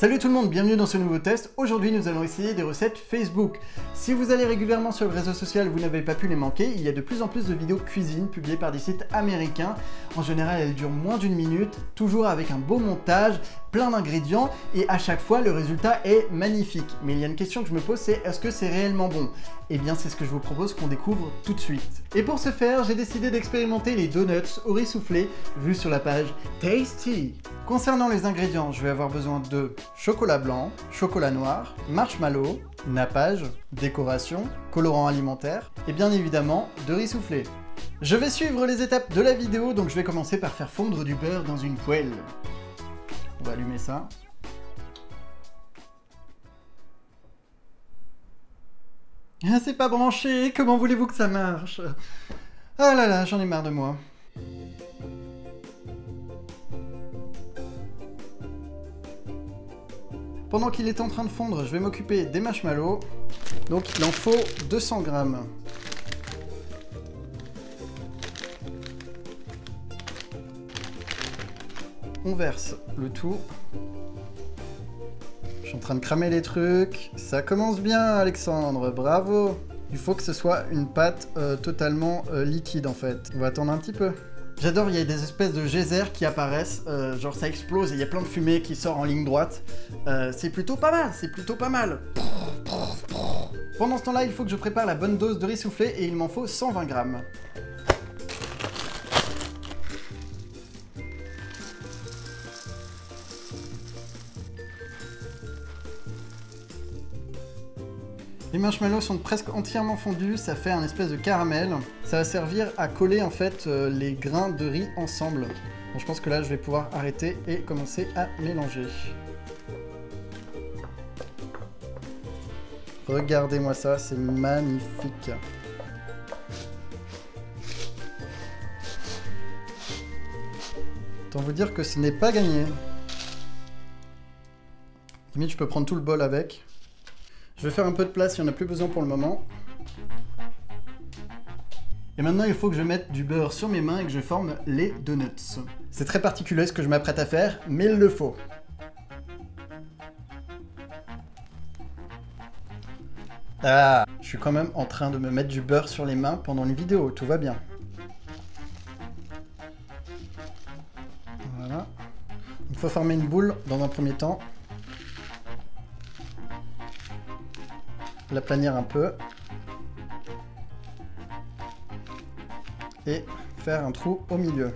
Salut tout le monde, bienvenue dans ce nouveau test. Aujourd'hui nous allons essayer des recettes Facebook. Si vous allez régulièrement sur le réseau social, vous n'avez pas pu les manquer, il y a de plus en plus de vidéos cuisine publiées par des sites américains. En général elles durent moins d'une minute, toujours avec un beau montage, plein d'ingrédients et à chaque fois le résultat est magnifique. Mais il y a une question que je me pose, c'est est-ce que c'est réellement bon? Eh bien c'est ce que je vous propose qu'on découvre tout de suite. Et pour ce faire, j'ai décidé d'expérimenter les donuts au riz soufflé vus sur la page Tasty. Concernant les ingrédients, je vais avoir besoin de chocolat blanc, chocolat noir, marshmallow, nappage, décoration, colorant alimentaire et bien évidemment de riz soufflé. Je vais suivre les étapes de la vidéo, donc je vais commencer par faire fondre du beurre dans une poêle. On va allumer ça. Ah, c'est pas branché, comment voulez-vous que ça marche? Ah là là, j'en ai marre de moi. Pendant qu'il est en train de fondre, je vais m'occuper des marshmallows. Donc il en faut 200 grammes. On verse le tout. Je suis en train de cramer les trucs. Ça commence bien, Alexandre, bravo. Il faut que ce soit une pâte totalement liquide en fait. On va attendre un petit peu. J'adore, il y a des espèces de geysers qui apparaissent, genre ça explose et il y a plein de fumée qui sort en ligne droite. C'est plutôt pas mal, c'est plutôt pas mal. Pendant ce temps-là, il faut que je prépare la bonne dose de riz soufflé et il m'en faut 120 grammes. Les marshmallows sont presque entièrement fondus, ça fait un espèce de caramel. Ça va servir à coller en fait les grains de riz ensemble. Bon, je pense que là je vais pouvoir arrêter et commencer à mélanger. Regardez-moi ça, c'est magnifique. Autant vous dire que ce n'est pas gagné. Limite je peux prendre tout le bol avec. Je vais faire un peu de place, il n'y en a plus besoin pour le moment. Et maintenant, il faut que je mette du beurre sur mes mains et que je forme les donuts. C'est très particulier ce que je m'apprête à faire, mais il le faut. Ah, je suis quand même en train de me mettre du beurre sur les mains pendant une vidéo, tout va bien. Voilà. Il faut former une boule dans un premier temps. L'aplanir un peu et faire un trou au milieu.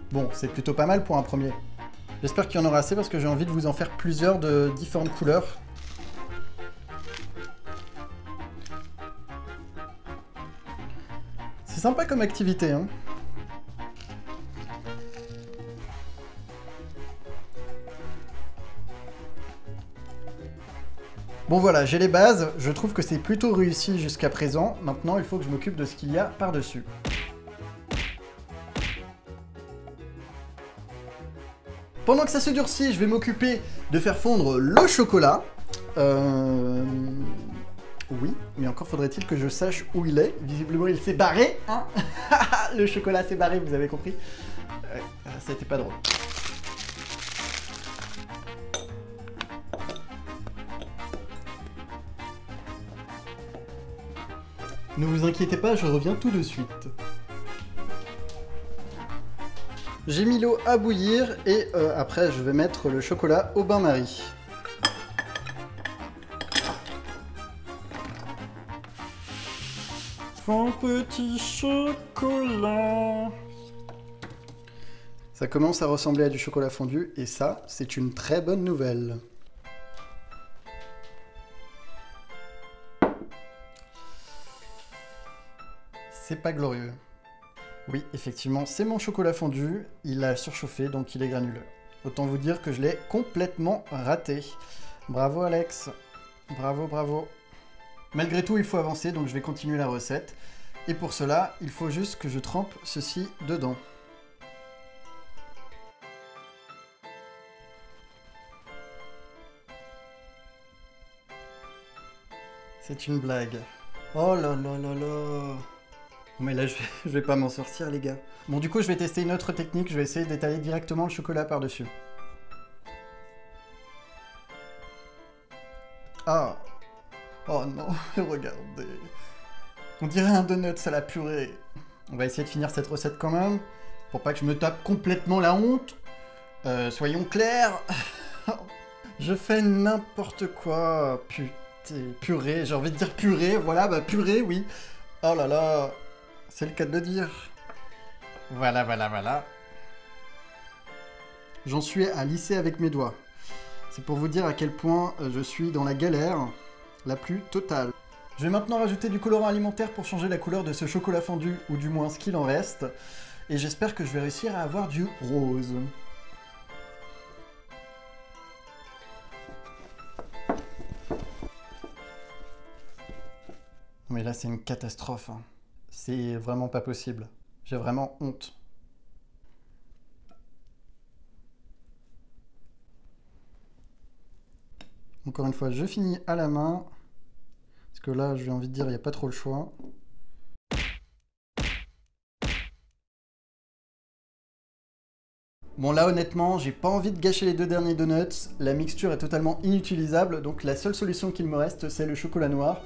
Bon, c'est plutôt pas mal pour un premier. J'espère qu'il y en aura assez parce que j'ai envie de vous en faire plusieurs de différentes couleurs. C'est sympa comme activité, hein. Bon voilà, j'ai les bases, je trouve que c'est plutôt réussi jusqu'à présent. Maintenant, il faut que je m'occupe de ce qu'il y a par-dessus. Pendant que ça se durcit, je vais m'occuper de faire fondre le chocolat. Oui, mais encore faudrait-il que je sache où il est. Visiblement, il s'est barré, hein. Le chocolat s'est barré, vous avez compris. Ça n'était pas drôle. Ne vous inquiétez pas, je reviens tout de suite. J'ai mis l'eau à bouillir et après je vais mettre le chocolat au bain-marie. Mon petit chocolat. Ça commence à ressembler à du chocolat fondu et ça, c'est une très bonne nouvelle. C'est pas glorieux. Oui, effectivement, c'est mon chocolat fondu. Il a surchauffé, donc il est granuleux. Autant vous dire que je l'ai complètement raté. Bravo Alex. Bravo, bravo. Malgré tout, il faut avancer, donc je vais continuer la recette. Et pour cela, il faut juste que je trempe ceci dedans. C'est une blague. Oh là là là là. Mais là, je vais pas m'en sortir, les gars. Bon, du coup, je vais tester une autre technique. Je vais essayer d'étaler directement le chocolat par-dessus. Ah. Oh non, regardez. On dirait un donut à la purée. On va essayer de finir cette recette quand même, pour pas que je me tape complètement la honte. Soyons clairs. Je fais n'importe quoi. Putain, purée, j'ai envie de dire purée. Voilà, bah purée, oui. Oh là là, c'est le cas de le dire. Voilà, voilà, voilà. J'en suis à lisser avec mes doigts. C'est pour vous dire à quel point je suis dans la galère la plus totale. Je vais maintenant rajouter du colorant alimentaire pour changer la couleur de ce chocolat fondu, ou du moins ce qu'il en reste. Et j'espère que je vais réussir à avoir du rose. Mais là, c'est une catastrophe. Hein. C'est vraiment pas possible. J'ai vraiment honte. Encore une fois, je finis à la main. Parce que là, j'ai envie de dire, il n'y a pas trop le choix. Bon là honnêtement, j'ai pas envie de gâcher les 2 derniers donuts. La mixture est totalement inutilisable, donc la seule solution qu'il me reste, c'est le chocolat noir.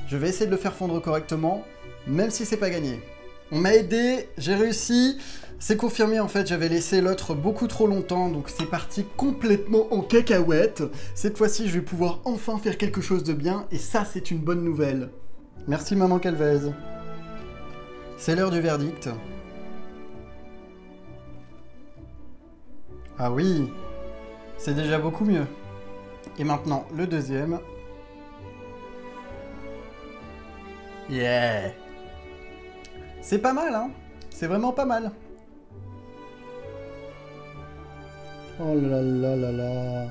Je vais essayer de le faire fondre correctement, même si c'est pas gagné. On m'a aidé, j'ai réussi. C'est confirmé en fait, j'avais laissé l'autre beaucoup trop longtemps, donc c'est parti complètement en cacahuète. Cette fois-ci, je vais pouvoir enfin faire quelque chose de bien, et ça, c'est une bonne nouvelle. Merci maman Calvez. C'est l'heure du verdict. Ah oui, c'est déjà beaucoup mieux. Et maintenant, le deuxième. Yeah! C'est pas mal, hein? C'est vraiment pas mal. Oh là là là là.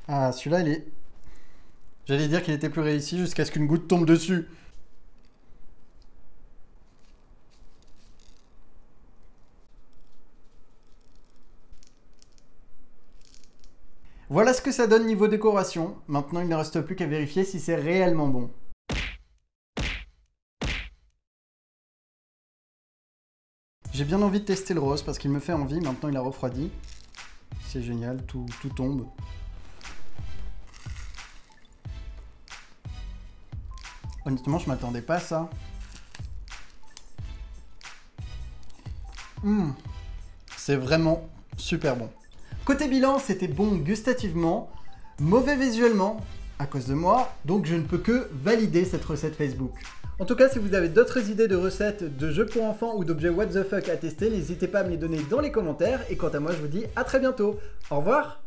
Ah, celui-là, il est... J'allais dire qu'il était plus réussi jusqu'à ce qu'une goutte tombe dessus. Voilà ce que ça donne niveau décoration. Maintenant, il ne reste plus qu'à vérifier si c'est réellement bon. J'ai bien envie de tester le rose parce qu'il me fait envie. Maintenant, il a refroidi. C'est génial, tout tombe. Honnêtement, je m'attendais pas à ça. C'est vraiment super bon. Côté bilan, c'était bon gustativement, mauvais visuellement, à cause de moi, donc je ne peux que valider cette recette Facebook. En tout cas, si vous avez d'autres idées de recettes, de jeux pour enfants ou d'objets what the fuck à tester, n'hésitez pas à me les donner dans les commentaires, et quant à moi, je vous dis à très bientôt. Au revoir!